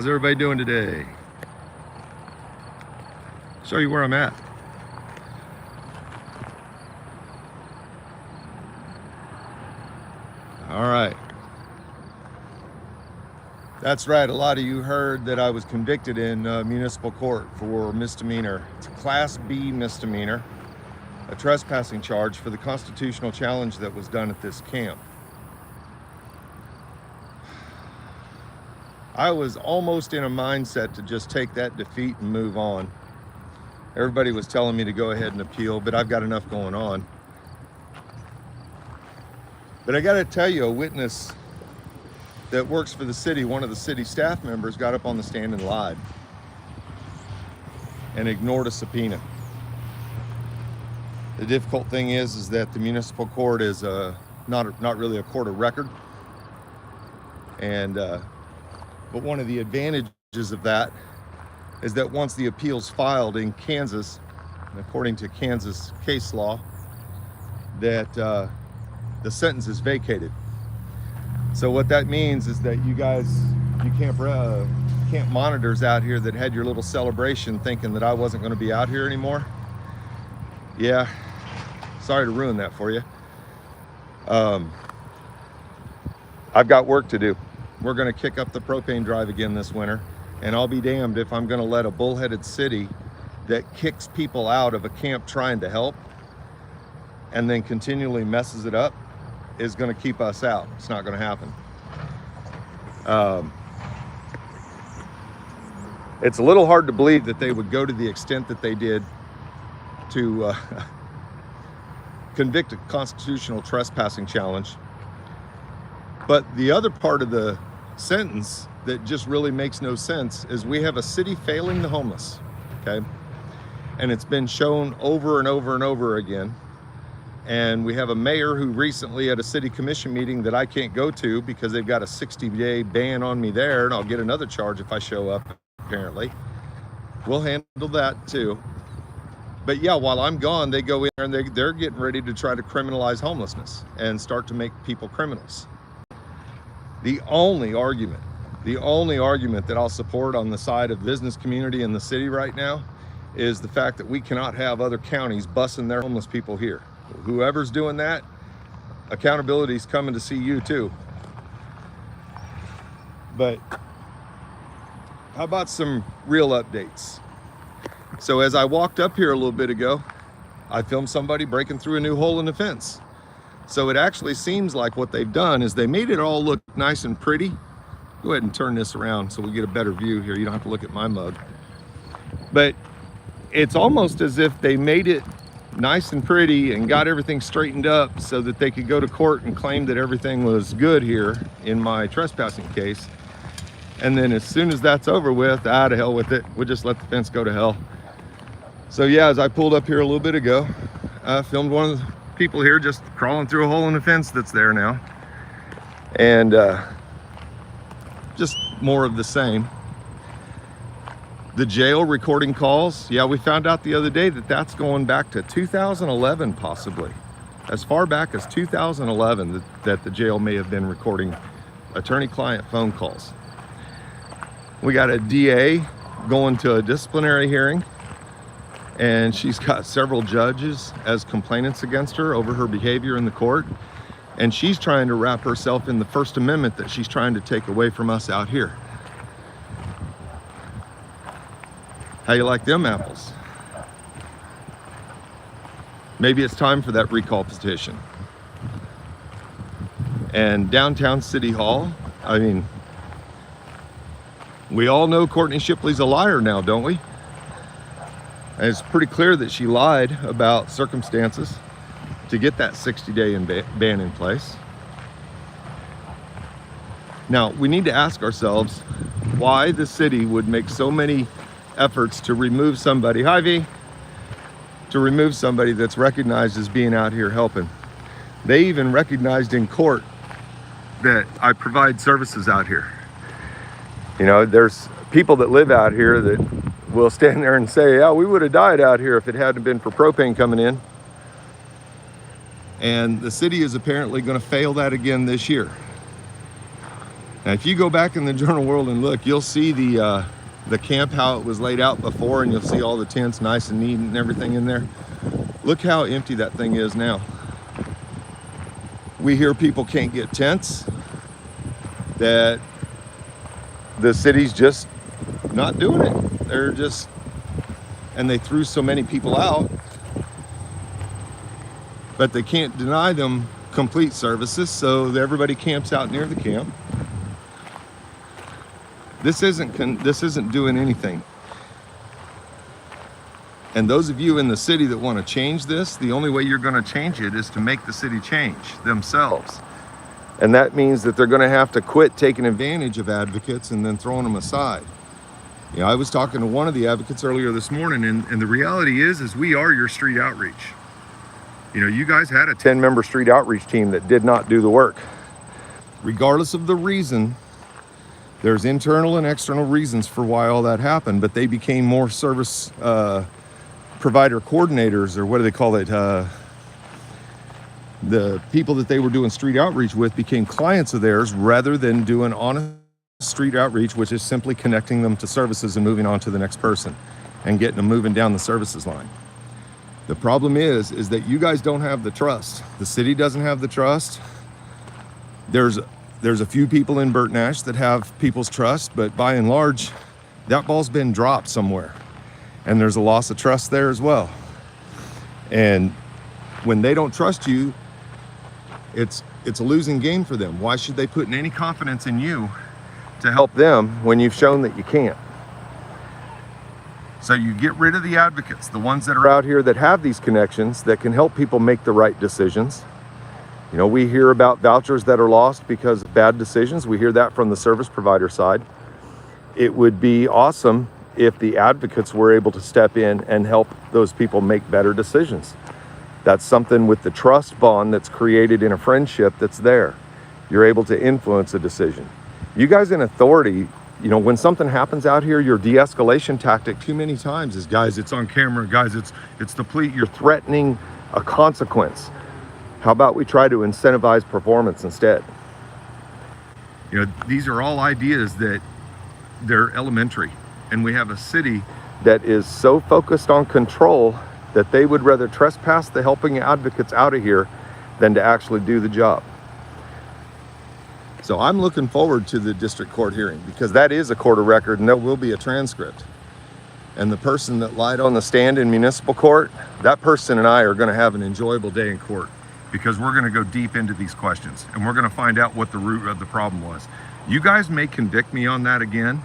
How's everybody doing today? Show you where I'm at. All right. That's right. A lot of you heard that I was convicted in municipal court for misdemeanor. It's a Class B misdemeanor, a trespassing charge for the constitutional challenge that was done at this camp. I was almost in a mindset to just take that defeat and move on. Everybody was telling me to go ahead and appeal, but I've got enough going on. But I got to tell you, a witness that works for the city, one of the city staff members, got up on the stand and lied and ignored a subpoena. The difficult thing is that the municipal court is not really a court of record, and but one of the advantages of that is that once the appeal's filed in Kansas, according to Kansas case law, that the sentence is vacated. So what that means is that you camp monitors out here that had your little celebration thinking that I wasn't going to be out here anymore. Yeah, sorry to ruin that for you. I've got work to do. We're going to kick up the propane drive again this winter, and I'll be damned if I'm going to let a bullheaded city that kicks people out of a camp trying to help and then continually messes it up is going to keep us out. It's not going to happen. It's a little hard to believe that they would go to the extent that they did to convict a constitutional trespassing challenge. But the other part of the sentence that just really makes no sense is we have a city failing the homeless, okay? And it's been shown over and over and over again. And we have a mayor who recently at a city commission meeting that I can't go to because they've got a 60-day ban on me there, and I'll get another charge if I show up, apparently. We'll handle that too. But yeah, while I'm gone, they go in there and they're getting ready to try to criminalize homelessness and start to make people criminals. The only argument that I'll support on the side of the business community in the city right now is the fact that we cannot have other counties busing their homeless people here. Whoever's doing that, accountability's coming to see you too. But how about some real updates? So as I walked up here a little bit ago, I filmed somebody breaking through a new hole in the fence. So it actually seems like what they've done is they made it all look nice and pretty. Go ahead and turn this around so we get a better view here. You don't have to look at my mug. But it's almost as if they made it nice and pretty and got everything straightened up so that they could go to court and claim that everything was good here in my trespassing case. And then as soon as that's over with, to hell with it. We'll just let the fence go to hell. So yeah, as I pulled up here a little bit ago, I filmed one of the people here just crawling through a hole in the fence that's there now. And just more of the same. The jail recording calls, yeah, we found out the other day that that's going back to 2011 possibly. As far back as 2011 that the jail may have been recording attorney-client phone calls. We got a DA going to a disciplinary hearing, and she's got several judges as complainants against her over her behavior in the court. And she's trying to wrap herself in the First Amendment that she's trying to take away from us out here. How you like them apples? Maybe it's time for that recall petition. And downtown City Hall, I mean, we all know Courtney Shipley's a liar now, don't we? And it's pretty clear that she lied about circumstances to get that 60-day ban in place. Now, we need to ask ourselves why the city would make so many efforts to remove somebody, to remove somebody that's recognized as being out here helping. They even recognized in court that I provide services out here. You know, there's people that live out here that will stand there and say, yeah, we would have died out here if it hadn't been for propane coming in. And the city is apparently going to fail that again this year. Now, if you go back in the journal world and look, you'll see the camp, how it was laid out before, and you'll see all the tents nice and neat and everything in there. Look how empty that thing is now. We hear people can't get tents, that the city's just not doing it. They're just, and they threw so many people out, but they can't deny them complete services, so everybody camps out near the camp. This isn't doing anything. And those of you in the city that want to change this, the only way you're going to change it is to make the city change themselves. And that means that they're going to have to quit taking advantage of advocates and then throwing them aside. You know, I was talking to one of the advocates earlier this morning, and the reality is we are your street outreach. You know, you guys had a 10-member street outreach team that did not do the work. Regardless of the reason, there's internal and external reasons for why all that happened, but they became more service provider coordinators, or what do they call it? The people that they were doing street outreach with became clients of theirs rather than doing honest street outreach, which is simply connecting them to services and moving on to the next person and getting them moving down the services line. The problem is that you guys don't have the trust. The city doesn't have the trust. There's a few people in Burt Nash that have people's trust, but by and large, that ball's been dropped somewhere. And there's a loss of trust there as well. And when they don't trust you, it's a losing game for them. Why should they put in any confidence in you to help them when you've shown that you can't? So you get rid of the advocates, the ones that are out here that have these connections that can help people make the right decisions. You know, we hear about vouchers that are lost because of bad decisions. We hear that from the service provider side. It would be awesome if the advocates were able to step in and help those people make better decisions. That's something with the trust bond that's created in a friendship that's there. You're able to influence a decision. You guys in authority, you know, when something happens out here, your de-escalation tactic too many times is, guys, it's on camera, guys, it's the plea. You're threatening a consequence. How about we try to incentivize performance instead? You know, these are all ideas that they're elementary. And we have a city that is so focused on control that they would rather trespass the helping advocates out of here than to actually do the job. So I'm looking forward to the district court hearing, because that is a court of record and there will be a transcript. And the person that lied on the stand in municipal court, that person and I are going to have an enjoyable day in court, because we're going to go deep into these questions and we're going to find out what the root of the problem was. You guys may convict me on that again,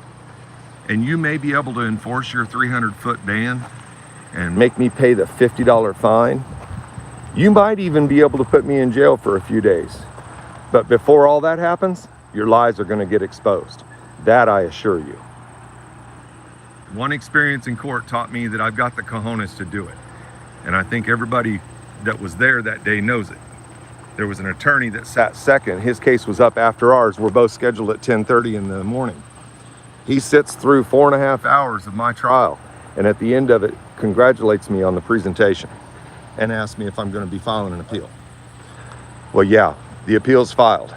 and you may be able to enforce your 300-foot ban and make me pay the $50 fine. You might even be able to put me in jail for a few days. But before all that happens, your lies are going to get exposed. That I assure you. One experience in court taught me that I've got the cojones to do it. And I think everybody that was there that day knows it. There was an attorney that sat second. His case was up after ours. We're both scheduled at 10:30 in the morning. He sits through 4.5 hours of my trial, and at the end of it, congratulates me on the presentation and asks me if I'm going to be filing an appeal. Well, yeah, the appeal's filed.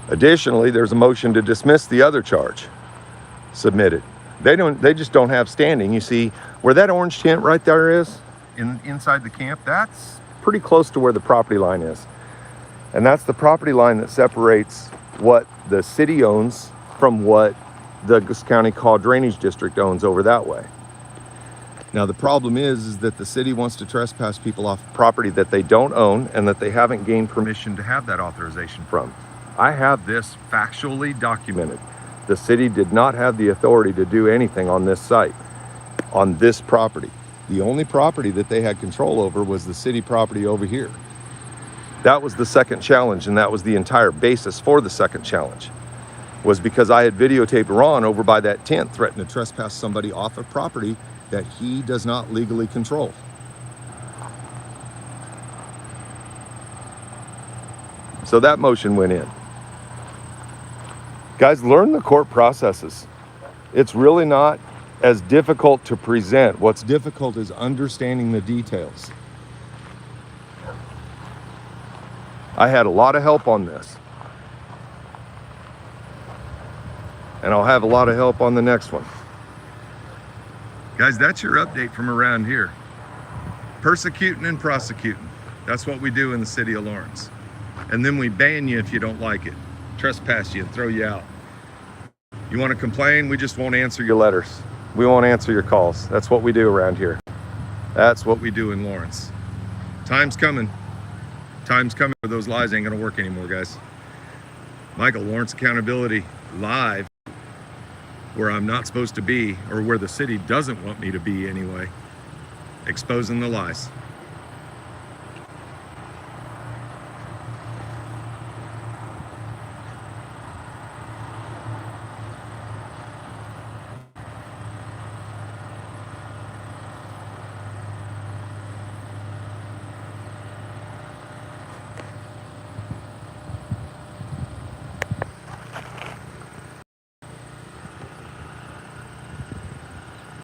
Additionally, there's a motion to dismiss the other charge submitted. They just don't have standing. You see, where that orange tent right there is, inside the camp, that's pretty close to where the property line is. And that's the property line that separates what the city owns from what the Douglas County Call Drainage District owns over that way. Now the problem is that the city wants to trespass people off property that they don't own and that they haven't gained permission to have that authorization from. I have this factually documented. The city did not have the authority to do anything on this site, on this property. The only property that they had control over was the city property over here. That was the second challenge, and that was the entire basis for the second challenge, was because I had videotaped Ron over by that tent threatening to trespass somebody off of property that he does not legally control. So that motion went in. Guys, learn the court processes. It's really not as difficult to present. What's difficult is understanding the details. I had a lot of help on this. And I'll have a lot of help on the next one. Guys, that's your update from around here. Persecuting and prosecuting. That's what we do in the city of Lawrence. And then we ban you if you don't like it. Trespass you and throw you out. You want to complain? We just won't answer your letters. We won't answer your calls. That's what we do around here. That's what we do in Lawrence. Time's coming. Time's coming where those lies ain't gonna work anymore, guys. Michael, Lawrence Accountability, live where I'm not supposed to be, or where the city doesn't want me to be anyway, exposing the lies.